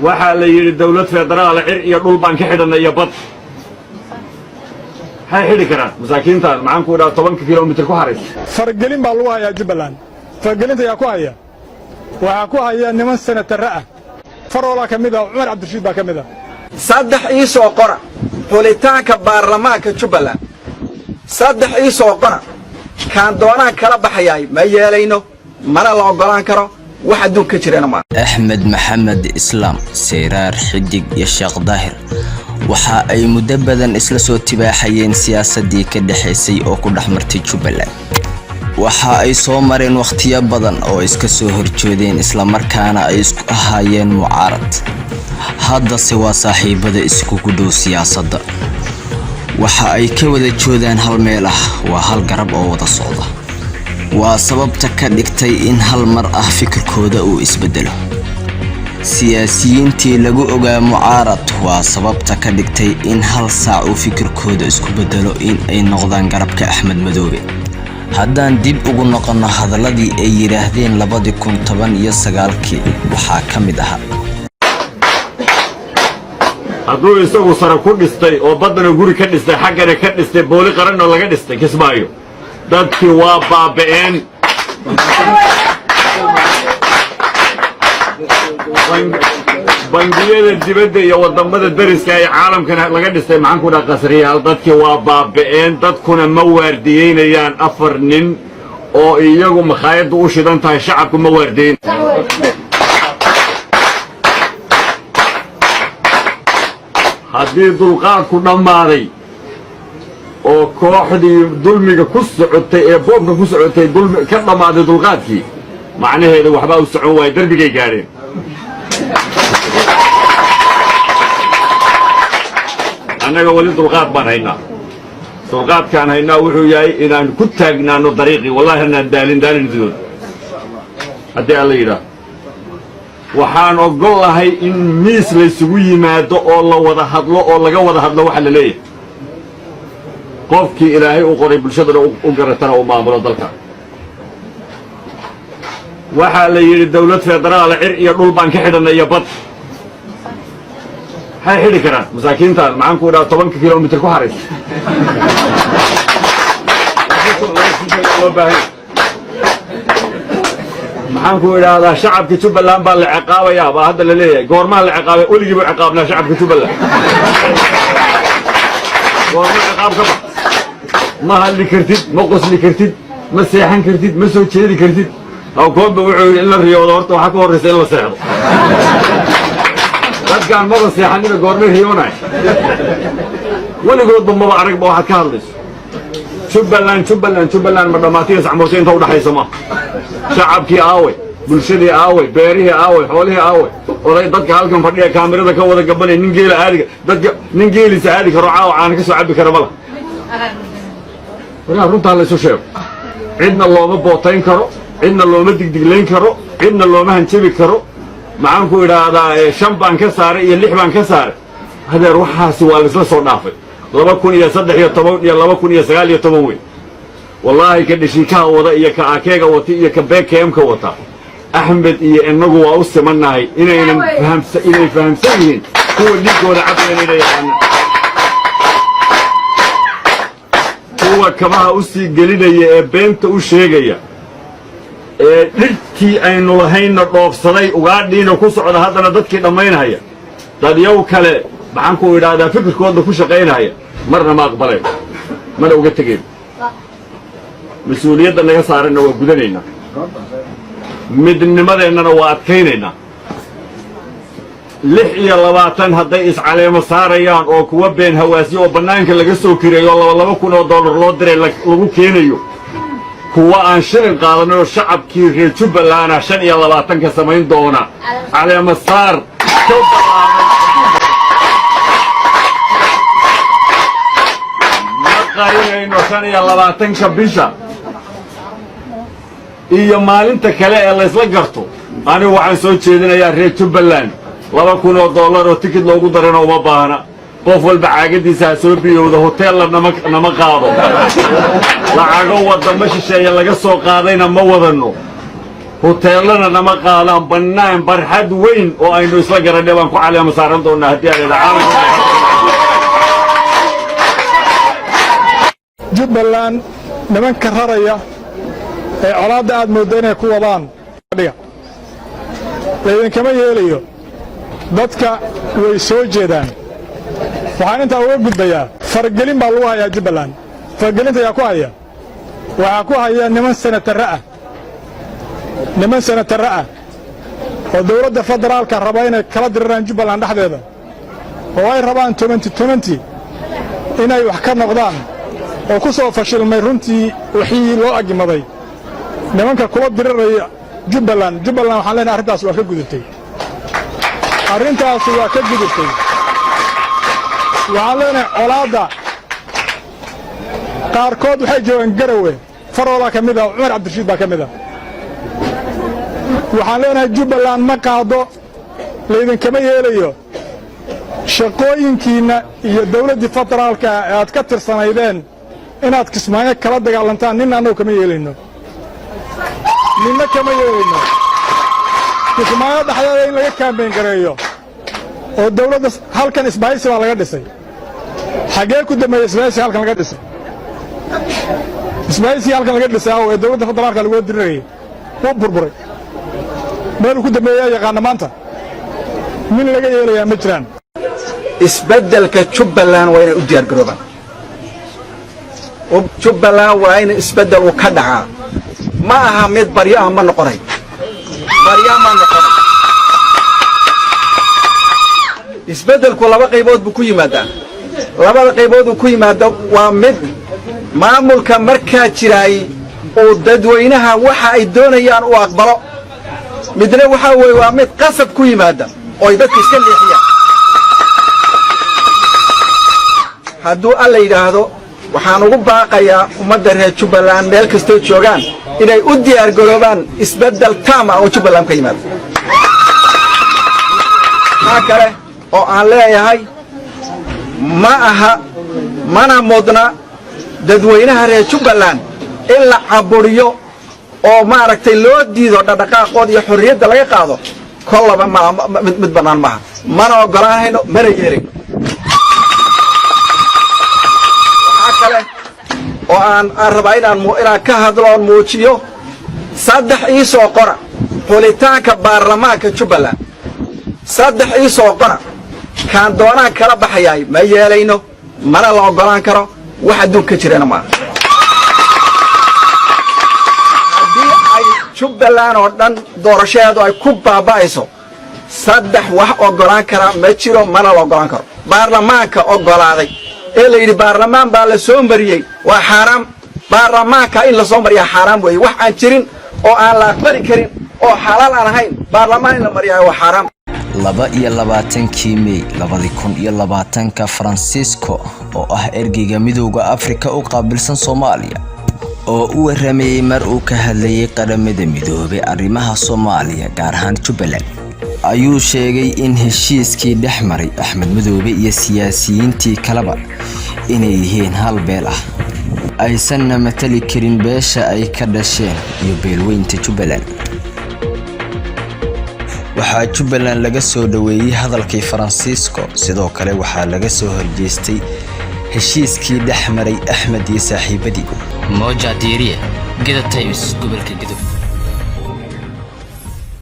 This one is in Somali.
waxaa la yidhi dawlad federaal cir iyo dhul baan ka xidhanay iyo bad maxay xidhi karaan masaakiintaan maxaan ku idhaha 10 kilomitir ku haraysa fargelin baa lagu hayaa Jubbaland fargelinta yaa ku haya waxaa ku haya niman senatarra ah faroola ka mid ah Umar Cabdirashiid baa ka mid ah saddex ii soo qora xulitaanka baarlamaanka Jubbaland saddex ii soo qora kaan doonaan kala baxayay ma yeelayno mana la ogolaan karo wax adduunka jirana ma Axmed Maxamed Islaam Seyraar Xidig iyo Sheekh Daahir waxa ay muddo badan isla soo tibaaxayeen siyaasadii ka dhaxaysay oo ku dhaxmartay Jubbaland waxa ay soo mareen waqtiyo badan oo iska soo horjeedeen isla markaana ay isku ahaayeen mucaarad hadda si waa saaxiibada isku gudhow siyaasadda waxa ay ka wada joodaan hal meel ah waa hal garab oo wada socda waa sababta ka dhigtay in hal mar ah fikirkooda uu isbedelo siyaasiyiintii lagu ogaa mucaarad waa sababta ka dhigtay in hal saac uu fikirkooda isku bedelo in ay noqdaan garabka Axmed Madoobe haddaan dib ugu noqono hadaladii ay yiraahdeen 2019 waxa ka mid ah hadduu isagu sare ku dhistay oo badana guri ka dhistay xaggana ka dhistay booli qaran oo laga dhistay Kismaayo dadkii waa baaba'een bangiyada dibadda iyo wadamada dariska ay caalamkana laga dhistay maxaan ku dhaqa qasriyaal dadkii waa baaba'een dadkuna ma waardiyeynayaan 4 nin oo iyagu makhaayadu u shidan tahay shacabku ma waardiyeyn haddii dulqaadku dhammaaday oo kooxdii dulmiga ku socotay ee boobka ku socotay dulmi ka dhammaaday dulqaadkii macnaheedu waxba u socon waay darbigay gaadheen annaga wali dulqaad baan haynaa dulqaadkaan haynaa wuxuu yahay inaan ku taagnaano dariiqii wallahi anaan daalin haddii alla yidhaah waxaan ogol lahay in miis laysugu yimaado oo la wada hadlo oo laga wada hadlo waxa la leeyahay qofkii ilaahay u qoray bulshadana u garatana u maamulo dalka waxaa la yidhi dawlad federaal cir iyo dhul baan ka xidhanay iyo bad maxay xidhi karaan masaakiintaan maxaan ku idhaha 10 kilomitir ku haraysa maxaan ku idhaahdaa shacabka Jubbaland baa la ciqaabayaa baa hadda la leeyahay goorma la ciqaabay weligiiba ciqaabnaa shacabka Jubbaland goorma ciqaab ka bax ma hadli kartid ma qosli kartid ma seexan kartid ma soo jeedi kartid aw koonba wuxuu in la riyoodo horta waxa ka horeysa in la seexdo dadkaan ma seexanina goorma riyoonay weligoodba maba aragba waxaad ka hadlayso Jubbaland ma dhamaatay saxmoosay inta u dhaxayso ma shacabkii aaway bulshadii aaway beerihii aaway xoolihii aaway oday dadka halkan fadhiya kaamirada ka wada gabanay nin geela aadiga dadka nin geelisa aadi karo caawa aan ka soo cabi karo mala waxa runta la soo sheego cidna looma bootayn karo cidna looma digdigleyn karo cidna looma hanjabi karo maxaan ku idhaahdaa 5 baan ka saaray iyo 6 baan ka saaray hadeer waxaasi waa la isla soo dhaafay 2013 iyo 2019 weey wallahi ka dhishikaha wada iyo ka akeega wata iyo ka BKM ka wata Axmed iyo inagu waa u simanahay inaynan fahamsan yihiin kuwa dhigooda cadeynayaan kuwa kabaha u sii gelinaya ee beenta u sheegaya ee dhirtii aynu lahayna dhoofsaday ugaadhiina ku socda haddana dadkii dhammaynaya dad yow kale maxaan ku idhaahdaa fikirkooda ku shaqaynaya marna ma aqbalay mana uga tegeen مسؤولية اللي صار إنه وجودنا مدنمذا إننا وأتكيننا لحية لباتن هديس على مساريان أو كوبين هواسي وبنانك اللي قصوا كريه والله والله ما كنا دولار لودري لو كينيو هو أنشئ قالنا الشعب كي Jubbaland عشان يلا لباتن كسمين دونا على مسار قارين إنه عشان يلا لباتن كبيشة iyo maalinta kale ee la isla garto anigu waxaan soo jeedinayaa reer Jubbaland $2,000 oo tikid loogu darano uma baahna qof walba caagadiisa soo biyowda hotel nama qaado lacago wadamo shisheeye laga soo qaadayna ma wadano hoteelana nama qaadaan bannaan barxad weyn oo aynu isla garanay baan ku caleema saaran doonaa haddii ay caalamka jubbaland nimanka raraya ee colaadda aad mooddo inay ku wadaan dhiga laydinkama yeelayo dadka way soo jeedaan waxaan intaa uga gudbayaa faragelin baa lagu hayaa jubbaland faragelinta ayaa ku haya waxaa ku haya niman senatarra ah oo dawladda federaalka raba inay kala diriraan jubbaland dhexdeeda oo ay rabaan 2020 inay wax ka noqdaan oo ku soo fashilmay runtii wixii loo agimaday nimanka kula diriraya jubbaland waxaan leenahay arrintaas waa ka gudubtay waxaan leenahay colaadda qaarkood waxay joogaan Garowe Faroola ka mid ah Umar Cabdirashiid baa ka mid ah waxaan leenahay jubbaland ma qaado laydinkama yeelayo shaqooyinkiina iyo dawladda federaalka aad ka tirsanaydeen inaad Kismaayo kala dagaalantaan nin annagu kama yeelayno Kismaayo dhaxdeeda in laga kaambeyn gareeyo oo dawladda halkan isbaahisi baa laga dhisay xagee ku dambeeyay isbaahisi halkan laga dhisay isbaahisi halkan laga dhisay oo dawladda federaalka lagu diray oo burburay meel ku dambeeyay yaqaan maanta min laga yeelayaa ma jiraan isbeddelka jubbaland waa inay u diyaar garoobaan jubbaland waa in isbeddel uu ka dhacaa ma aha mid baryo ah ma noqonay isbeddelku laba qaybood buu ku yimaadaa labada qaybood uu ku yimaado waa mid maamulka markaa jiraay oo dadweynaha waxa ay doonayaan uu aqbalo midna waxa weeye waa mid qasab ku yimaada oo ay dadka iska leexiyaan hadduu alla yidhaahdo waxaan ugu baaqayaa ummadda reer jubbaland meel kastoo joogaan inay u diyaar garoobaan isbeddel taam ah oo jubbaland ka yimaado maxaa kale oo aan leeyahay ma aha mana mudna dadweynaha reer jubbaland in la caburiyo oo maaragtay loo diido dhaqdhaqaaqooda iyo xorriyadda laga qaado kollaba mid bannaan maaha mana oggolaanayno mana yeerayno waxaa kale oo aan rabaa inaan ka hadlo oon muujiyo 3 ii soo qora xulitaanka baarlamaanka jubbaland 3 ii soo qora kaan doonaan kala baxayaay ma yeelayno mana la oggolaan karo wax adduunka jirana maaha haddii ay jubbaland oo dhan doorashadeedu ay ku baaba'ayso 3 wax oggolaan kara ma jiro mana la oggolaan karo baarlamaanka oggolaaday ee la yidhi baarlamaan baa la soo mariyey waa xaaraam baarlamaanka in la soo mariyaa xaaraam weeye wax aan jirin oo aan la aqbali karin oo xalaal aan ahayn baarlamaan in la mariyaa waa xaaraam 22 May 2020 Francisco oo ah ergeyga midowga Afrika u qaabilsan Soomaaliya oo u waramayay mar uu ka hadlayay qaramada midoobay arrimaha Soomaaliya gaar ahaan Jubbaland ayuu sheegay in heshiiskii dhexmaray Axmed Madoobe iyo siyaasiyiintii kaleba inay yihiin hal beel ah aysan matali karin beesha ay ka dhasheen iyo beelweynta Jubbaland waxaa Jubbaland laga soo dhaweeyay hadalkii Francisco sidoo kale waxaa laga soo horjeestay heshiiskii dhexmaray Axmed iyo saaxiibadii Moja Diiriye Gida Times gobolka Gadow